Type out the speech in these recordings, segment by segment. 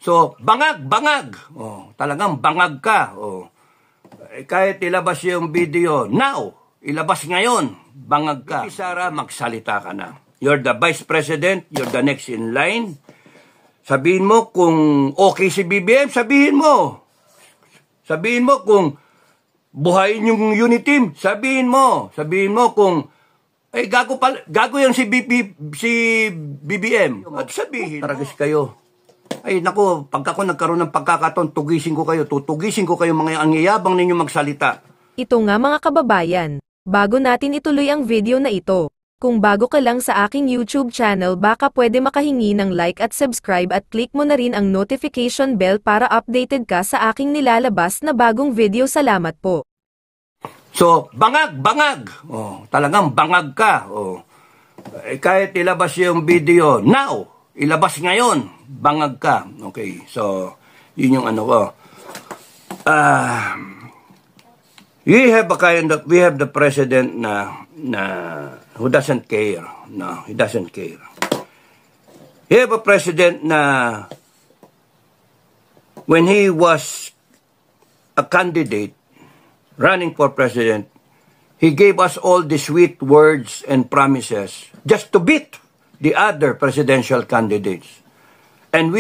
So, bangag. Oh, talagang bangag ka. Oh. Kahit ilabas yung video, now, ilabas ngayon, bangag ka. Sara, magsalita ka na. You're the Vice President, you're the next in line. Sabihin mo kung okay si BBM, sabihin mo. Sabihin mo kung buhayin yung unit team, sabihin mo. Sabihin mo kung gago yan si BBM. At sabihin, taragis kayo. Ay, naku, pagka ako nagkaroon ng pagkakataon, tugisin ko kayo, tutugisin ko kayo mga angyayabang ninyo magsalita. Ito nga mga kababayan, bago natin ituloy ang video na ito, kung bago ka lang sa aking YouTube channel baka pwede makahingi ng like at subscribe at click mo na rin ang notification bell para updated ka sa aking nilalabas na bagong video. Salamat po. So, bangag. Oh, talagang bangag ka. Oh. Kahit ilabas yung video, now, ilabas ngayon, bangag ka. Okay, so, yun yung ano ko. We have the president na who doesn't care. No, he doesn't care. We have a president na when he was a candidate running for president, he gave us all the sweet words and promises just to beat the other presidential candidates. And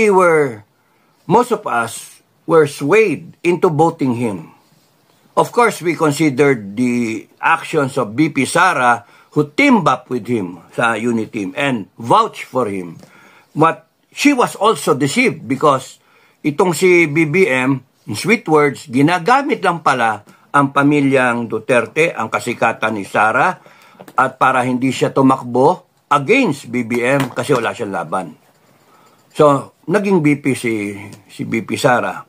most of us were swayed into voting him. Of course, we considered the actions of BP Sara who teamed up with him sa unit team and vouched for him. But she was also deceived because itong si BBM, in sweet words, ginagamit lang pala ang pamilyang Duterte, ang kasikatan ni Sara, at para hindi siya tumakbo against BBM kasi wala siyang laban. So, naging BP si BP Sara.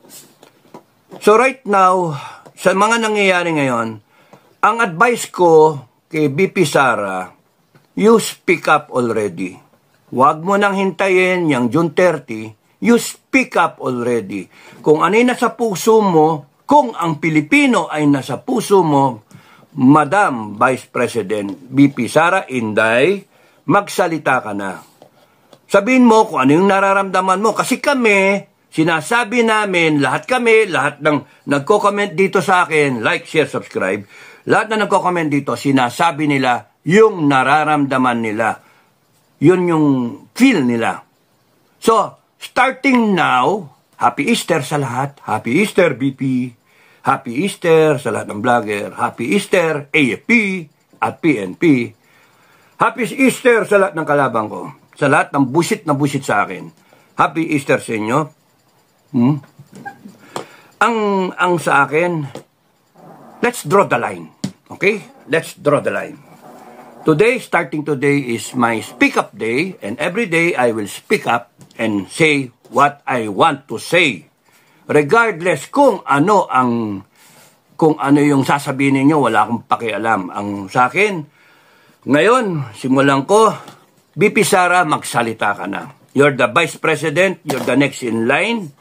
So, right now, sa mga nangyayari ngayon, ang advice ko kay BP Sara, you speak up already. Huwag mo nang hintayin yung June 30, you speak up already. Kung ano yung nasa puso mo, kung ang Pilipino ay nasa puso mo, Madam Vice President BP Sara Inday, magsalita ka na. Sabihin mo kung ano yung nararamdaman mo. Kasi kami, sinasabi namin, lahat ng nagko-comment dito sa akin, like, share, subscribe, lahat na nagko-comment dito, sinasabi nila yung nararamdaman nila. Yun yung feel nila. So, starting now, Happy Easter sa lahat. Happy Easter, BP. Happy Easter sa lahat ng vlogger. Happy Easter, AFP at PNP. Happy Easter sa lahat ng kalabang ko. Sa lahat ng busit na busit sa akin. Happy Easter sa inyo. Ang sa akin, let's draw the line. Okay? Let's draw the line. Today, starting today, is my speak up day. And every day, I will speak up and say what I want to say. Regardless kung ano yung sasabihin niyo, wala akong pakialam. Ang sa akin, ngayon, simulan ko, BP Sara, magsalita ka na. You're the Vice President, you're the next in line.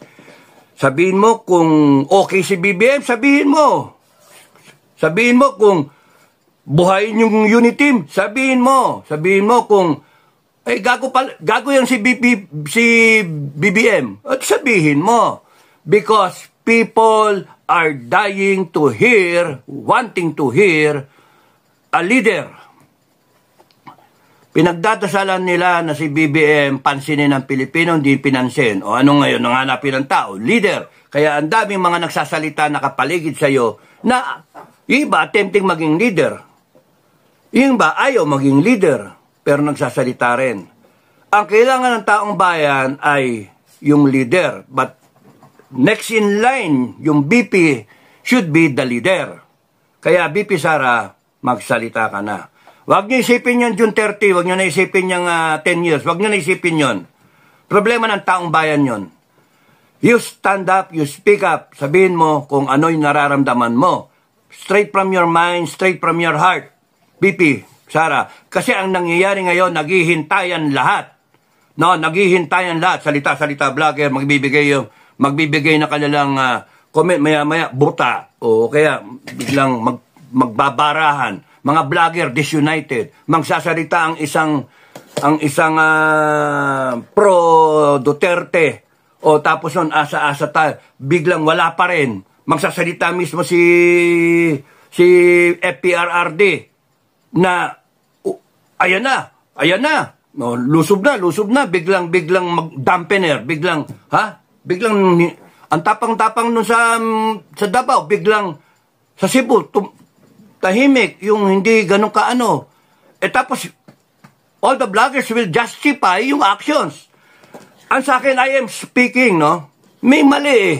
Sabihin mo kung okay si BBM, sabihin mo. Sabihin mo kung buhayin yung unit team, sabihin mo. Sabihin mo kung gago yan si BBM. At sabihin mo. Because people are dying to hear, wanting to hear a leader. Pinagdadasalan nila na si BBM pansinin ng Pilipino, hindi pinansin. O ano ngayon, nanganapin ng tao? Leader. Kaya ang daming mga nagsasalita nakapaligid sa iyo na yung iba attempting maging leader. Yung iba ayaw maging leader, pero nagsasalita rin. Ang kailangan ng taong bayan ay yung leader. But next in line, yung BP should be the leader. Kaya BP Sara, magsalita ka na. Huwag niyo isipin yung June 30, huwag niyo na isipin yung 10 years, huwag niyo na isipin yun. Problema ng taong bayan yun. You stand up, you speak up, sabihin mo kung ano yung nararamdaman mo. Straight from your mind, straight from your heart. BP Sara, kasi ang nangyayari ngayon, naghihintayan lahat. No, naghihintayan lahat. Salita-salita vlogger, magbibigay na kanilang comment, maya-maya, buta. O kaya biglang magbabarahan. Mga vlogger disunited. Magsasalita ang isang pro Duterte O tapos nun, asa-asa tayo. Biglang wala pa rin. Magsasalita mismo si FPRRD na ayan na. No, lusob na. Biglang mag-dampener. Biglang ang tapang-tapang nun sa Davao. Biglang sa Cebu, tahimik. Yung hindi ganun kaano. Tapos, all the vloggers will justify yung actions. Ang sa akin, I am speaking, no? May mali eh.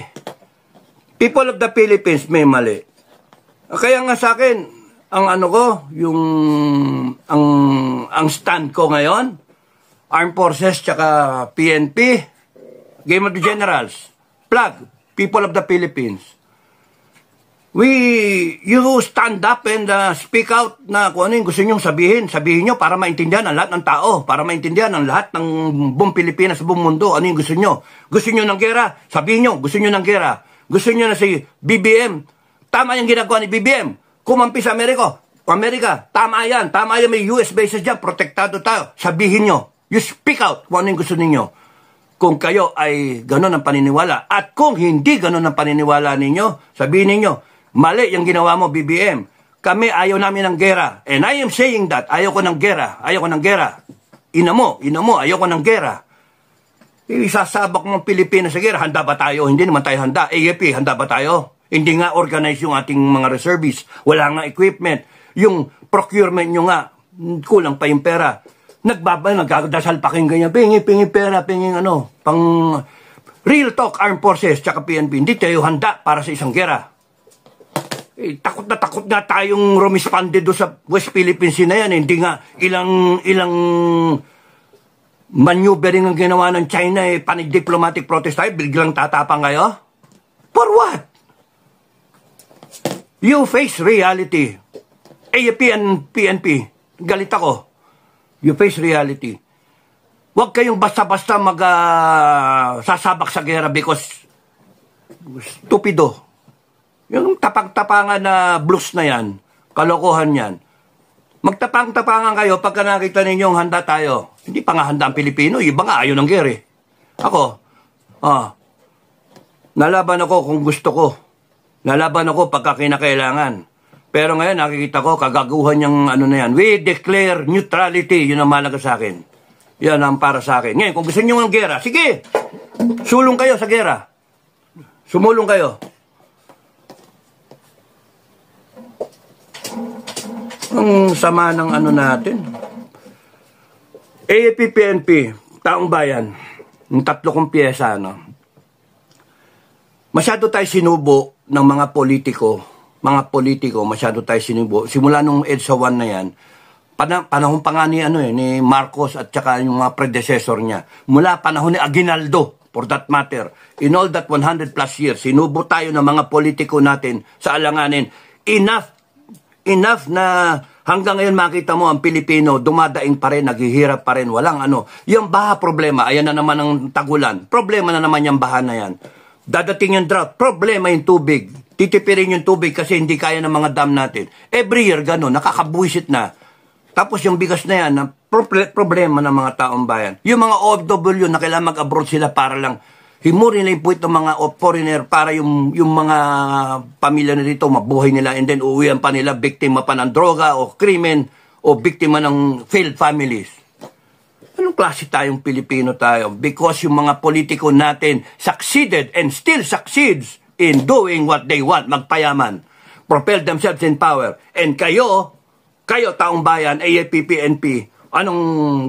People of the Philippines, may mali. Kaya nga sa akin, ang ano ko, ang stand ko ngayon, Armed Forces tsaka PNP, Game of the Generals, Plug, People of the Philippines. You stand up and speak out na kung ano yung gusto nyo sabihin nyo para maintindihan ang lahat ng tao, para maintindihan ang lahat ng buong Pilipinas, buong mundo, ano yung gusto nyo. Gusto nyo ng gera, sabihin nyo, gusto nyo ng gera. Gusto nyo na si BBM, tama yung ginagawa ni BBM, kumampi sa Amerika, tama yan, may US bases dyan, protektado tayo, sabihin nyo, you speak out kung ano yung gusto ninyo. Kung kayo ay gano'n ang paniniwala, at kung hindi gano'n ang paniniwala ninyo, sabihin ninyo, mali yung ginawa mo, BBM. Kami ayaw namin ng gera. And I am saying that, ayaw ko ng gera. Ina mo, ayaw ko ng gera. Isasabak mo Pilipinas sa gera, handa ba tayo? Hindi naman tayo handa. AFP, handa ba tayo? Hindi nga organize yung ating mga reservists. Wala nga equipment. Yung procurement nyo nga, kulang pa yung pera. Nagdasal pa kayong ganyan. Pingi pera, pang real talk, Armed Forces, tsaka PNP. Hindi tayo handa para sa isang gera. Takot na tayong rumispande doon sa West Philippines na yan. Hindi nga ilang maneuvering ang ginawa ng China, panig-diplomatic protest tayo, biglang tatapang kayo? For what? You face reality. AFP and PNP, galit ako. You face reality. Huwag kayong basta-basta sasabak sa gera because stupido. Yung tapang-tapangan na blues na yan, kalokohan yan. Magtapang-tapangan kayo pagka nakita ninyong handa tayo. Hindi pa nga handa ang Pilipino, iba nga ayaw ng gere. Ako, nalaban ako kung gusto ko. Nalaban ako pagka kinakailangan. Pero ngayon nakikita ko, kagaguhan yung ano na yan. We declare neutrality, yun ang malaga sa akin. Yan ang para sa akin. Ngayon, kung gusto nyo ng gera, sige, sulong kayo sa gera. Sumulong kayo. Ang sama ng ano natin. AFP, PNP, Taong Bayan, yung tatlo kong piyesa, no? Masyado tayo sinubo ng mga politiko, masyado tayo sinubo. Simula nung EDSA 1 na yan, panahon pa nga ni Marcos at saka yung mga predecessor niya. Mula panahon ni Aguinaldo, for that matter, in all that 100 plus years, sinubo tayo ng mga politiko natin sa alanganin. Enough na hanggang ngayon makita mo ang Pilipino, dumadaing pa rin, naghihirap pa rin, walang ano. Yung baha problema, ayan na naman ang tagulan. Problema na naman yung baha na yan. Dadating yung drought, problema yung tubig. Titipirin yung tubig kasi hindi kaya ng mga dam natin. Every year, gano'n, nakakabuisit na. Tapos yung bigas na yan, problema ng mga taong bayan. Yung mga OFW na kailangan mag-abroad sila para lang himurin nila yung puwit ng mga foreigner para yung mga pamilya na dito mabuhay nila and then uuwihan pa nila biktima pa ng droga o krimen o biktima ng failed families. Anong klase tayong Pilipino tayo? Because yung mga politiko natin succeeded and still succeeds in doing what they want, magpayaman, propel themselves in power. And kayo taong bayan, AFP, PNP, anong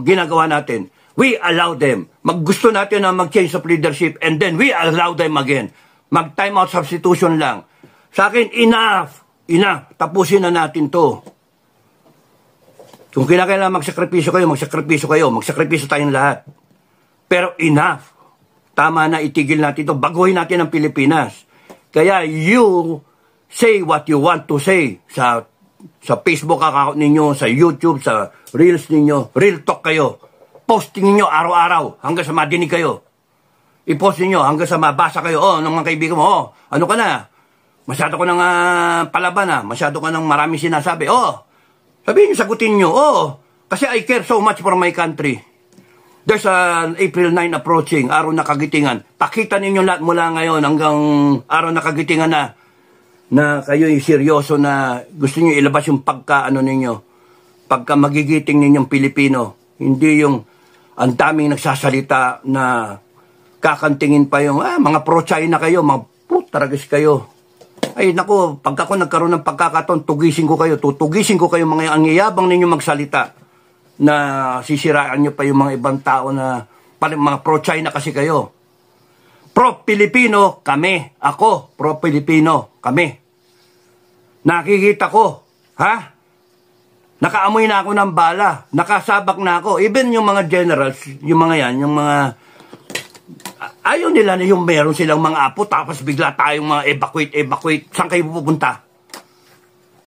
ginagawa natin? We allow them. Gusto natin na mag-change of leadership and then we allow them again. Mag-time out substitution lang. Sa akin, enough. Tapusin na natin to. Kung kinakailangan magsakripisyo kayo, magsakripisyo tayong lahat. Pero enough. Tama na, itigil natin to. Baguhin natin ang Pilipinas. Kaya you say what you want to say sa Facebook account ninyo, sa YouTube, sa Reels ninyo. Real talk kayo. Posting niyo araw-araw hanggang sa madinig kayo. I-post niyo hanggang sa mabasa kayo. Ng mga kaibigan mo, ano ka na? Masyado ko nang palaban masyado ka nang maraming sinasabi. Sabihin niyo, sagutin niyo. Kasi I care so much for my country. There's an April 9 approaching, araw na kagitingan. Pakita ninyo lahat mula ngayon hanggang araw na kagitingan na kayo'y seryoso na gusto niyo ilabas yung pagka-ano ninyo, pagka magigiting ninyong Pilipino. Hindi yung ang daming nagsasalita na kakantingin pa yung, mga pro-China kayo, mga putaragis kayo. Ay naku, pagka ako nagkaroon ng pagkakataon, tutugisin ko kayo mga angyayabang ninyo magsalita na sisiraan nyo pa yung mga ibang tao na mga pro-China kasi kayo. Pro-Pilipino kami. Ako, pro-Pilipino kami. Nakikita ko, nakaamoy na ako ng bala. Nakasabak na ako. Even yung mga generals, yung mga yan, yung mga ayaw nila na yung meron silang mga apo tapos bigla tayong mga evacuate. Saan kayo pupunta?